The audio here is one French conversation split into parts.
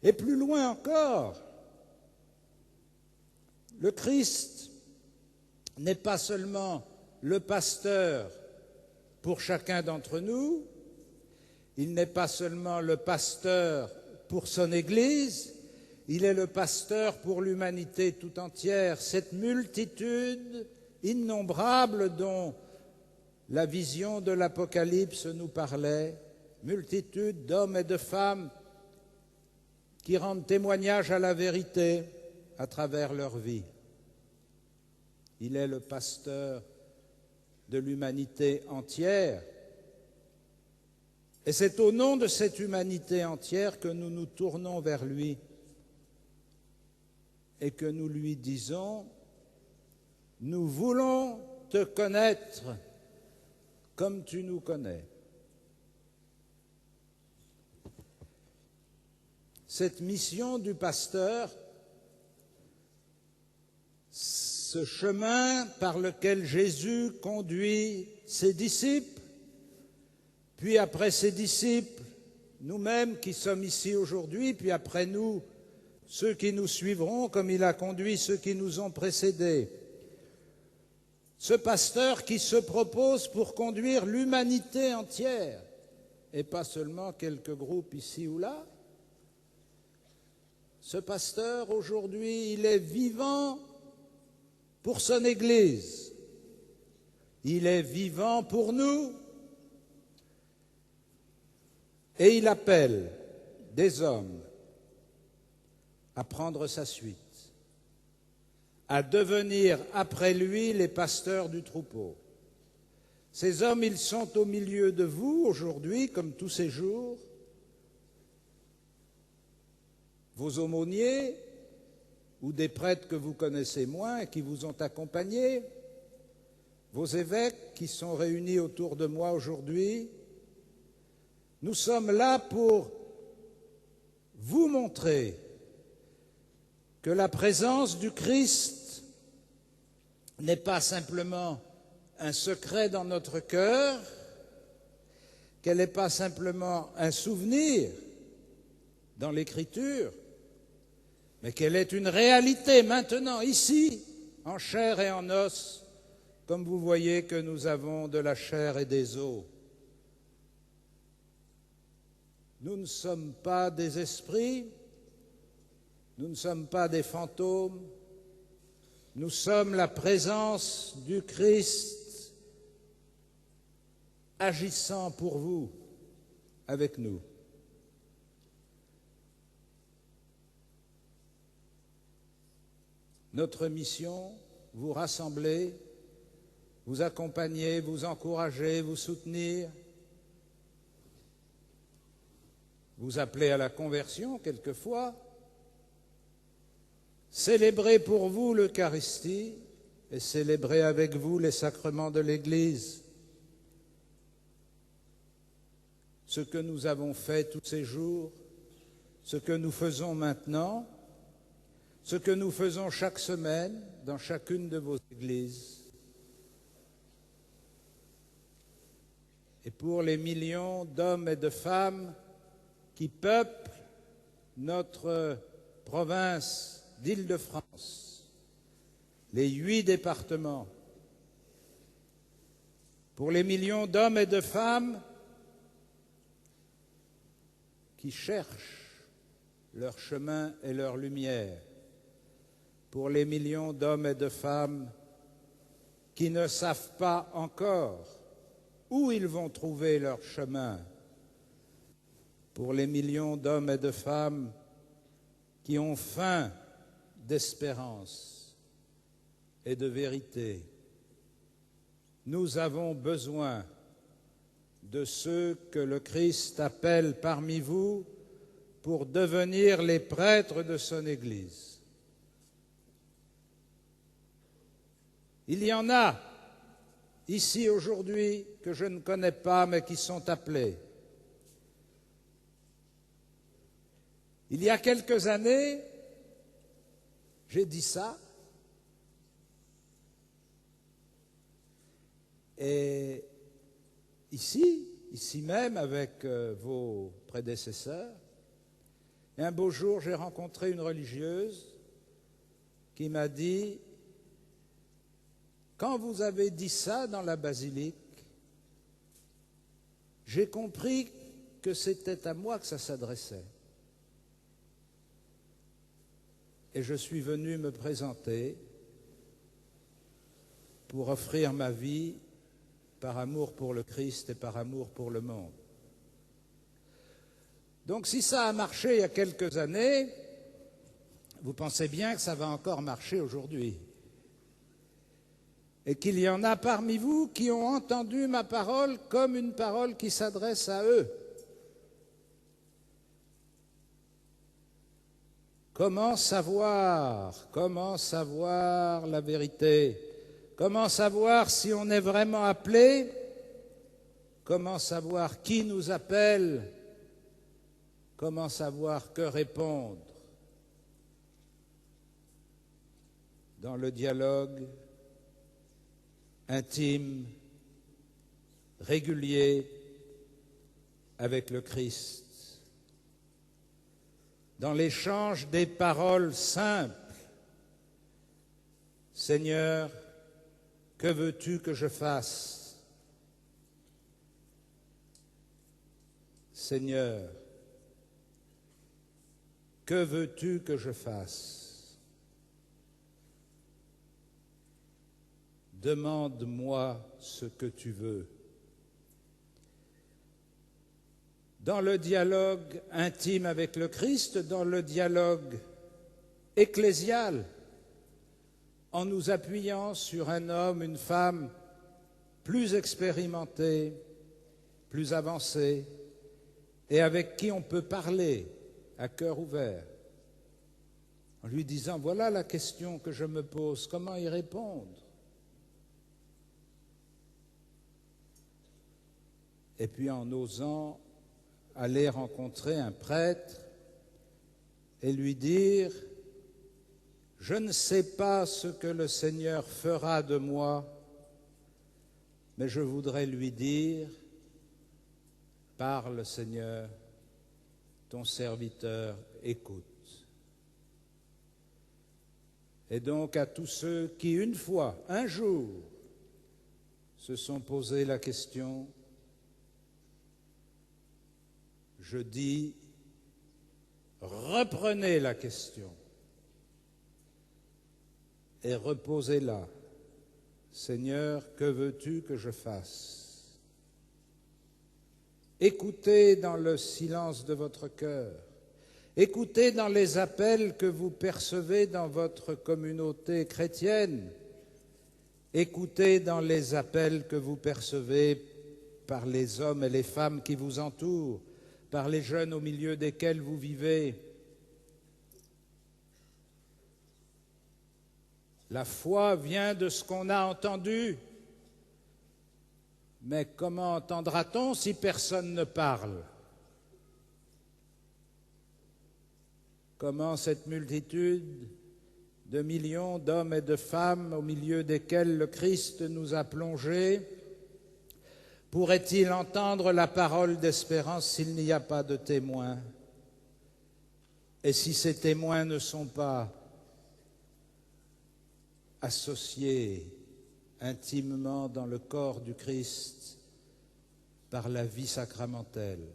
Et plus loin encore, le Christ n'est pas seulement le pasteur pour chacun d'entre nous, il n'est pas seulement le pasteur pour son Église, il est le pasteur pour l'humanité tout entière, cette multitude innombrable dont la vision de l'Apocalypse nous parlait, multitude d'hommes et de femmes qui rendent témoignage à la vérité à travers leur vie. Il est le pasteur de l'humanité entière. Et c'est au nom de cette humanité entière que nous nous tournons vers lui et que nous lui disons « Nous voulons te connaître comme tu nous connais ». Cette mission du pasteur, ce chemin par lequel Jésus conduit ses disciples, puis après ses disciples, nous-mêmes qui sommes ici aujourd'hui, puis après nous, ceux qui nous suivront comme il a conduit ceux qui nous ont précédés. Ce pasteur qui se propose pour conduire l'humanité entière, et pas seulement quelques groupes ici ou là. Ce pasteur, aujourd'hui, il est vivant pour son Église. Il est vivant pour nous. Et il appelle des hommes à prendre sa suite, à devenir après lui les pasteurs du troupeau. Ces hommes, ils sont au milieu de vous aujourd'hui, comme tous ces jours. Vos aumôniers ou des prêtres que vous connaissez moins et qui vous ont accompagnés, vos évêques qui sont réunis autour de moi aujourd'hui. Nous sommes là pour vous montrer que la présence du Christ n'est pas simplement un secret dans notre cœur, qu'elle n'est pas simplement un souvenir dans l'Écriture, mais qu'elle est une réalité maintenant, ici, en chair et en os, comme vous voyez que nous avons de la chair et des os. Nous ne sommes pas des esprits, nous ne sommes pas des fantômes, nous sommes la présence du Christ agissant pour vous, avec nous. Notre mission, vous rassembler, vous accompagner, vous encourager, vous soutenir, vous appeler à la conversion quelquefois, célébrer pour vous l'Eucharistie et célébrer avec vous les sacrements de l'Église. Ce que nous avons fait tous ces jours, ce que nous faisons maintenant, ce que nous faisons chaque semaine dans chacune de vos églises. Et pour les millions d'hommes et de femmes qui peuplent notre province d'Île-de-France, les 8 départements, pour les millions d'hommes et de femmes qui cherchent leur chemin et leur lumière, pour les millions d'hommes et de femmes qui ne savent pas encore où ils vont trouver leur chemin, pour les millions d'hommes et de femmes qui ont faim d'espérance et de vérité. Nous avons besoin de ceux que le Christ appelle parmi vous pour devenir les prêtres de son Église. Il y en a ici aujourd'hui que je ne connais pas mais qui sont appelés. Il y a quelques années, j'ai dit ça, et ici même avec vos prédécesseurs, Et un beau jour, j'ai rencontré une religieuse qui m'a dit, quand vous avez dit ça dans la basilique, j'ai compris que c'était à moi que ça s'adressait. Et je suis venu me présenter pour offrir ma vie par amour pour le Christ et par amour pour le monde. Donc si ça a marché il y a quelques années, vous pensez bien que ça va encore marcher aujourd'hui. Et qu'il y en a parmi vous qui ont entendu ma parole comme une parole qui s'adresse à eux. Comment savoir la vérité? Comment savoir si on est vraiment appelé? Comment savoir qui nous appelle? Comment savoir que répondre? Dans le dialogue intime, régulier avec le Christ, dans l'échange des paroles simples. Seigneur, que veux-tu que je fasse? Seigneur, que veux-tu que je fasse? Demande-moi ce que tu veux. Dans le dialogue intime avec le Christ, dans le dialogue ecclésial, en nous appuyant sur un homme, une femme plus expérimentés, plus avancés, et avec qui on peut parler à cœur ouvert, en lui disant, voilà la question que je me pose, comment y répondre? Et puis en osant aller rencontrer un prêtre et lui dire, je ne sais pas ce que le Seigneur fera de moi, mais je voudrais lui dire, parle Seigneur, ton serviteur écoute. Et donc à tous ceux qui une fois, un jour, se sont posé la question, je dis, reprenez la question et reposez-la. Seigneur, que veux-tu que je fasse? Écoutez dans le silence de votre cœur, écoutez dans les appels que vous percevez dans votre communauté chrétienne, écoutez dans les appels que vous percevez par les hommes et les femmes qui vous entourent, par les jeunes au milieu desquels vous vivez. La foi vient de ce qu'on a entendu. Mais comment entendra-t-on si personne ne parle? Comment cette multitude de millions d'hommes et de femmes au milieu desquels le Christ nous a plongés pourrait-il entendre la parole d'espérance s'il n'y a pas de témoins? Et si ces témoins ne sont pas associés intimement dans le corps du Christ par la vie sacramentelle?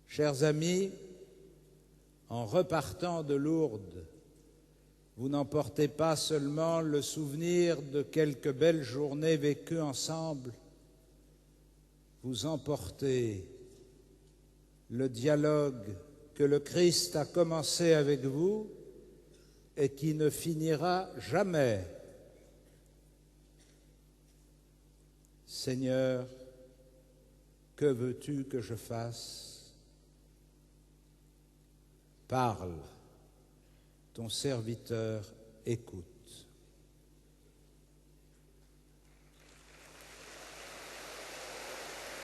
Chers amis, en repartant de Lourdes, vous n'emportez pas seulement le souvenir de quelques belles journées vécues ensemble, vous emportez le dialogue que le Christ a commencé avec vous et qui ne finira jamais. Seigneur, que veux-tu que je fasse? Parle, ton serviteur écoute.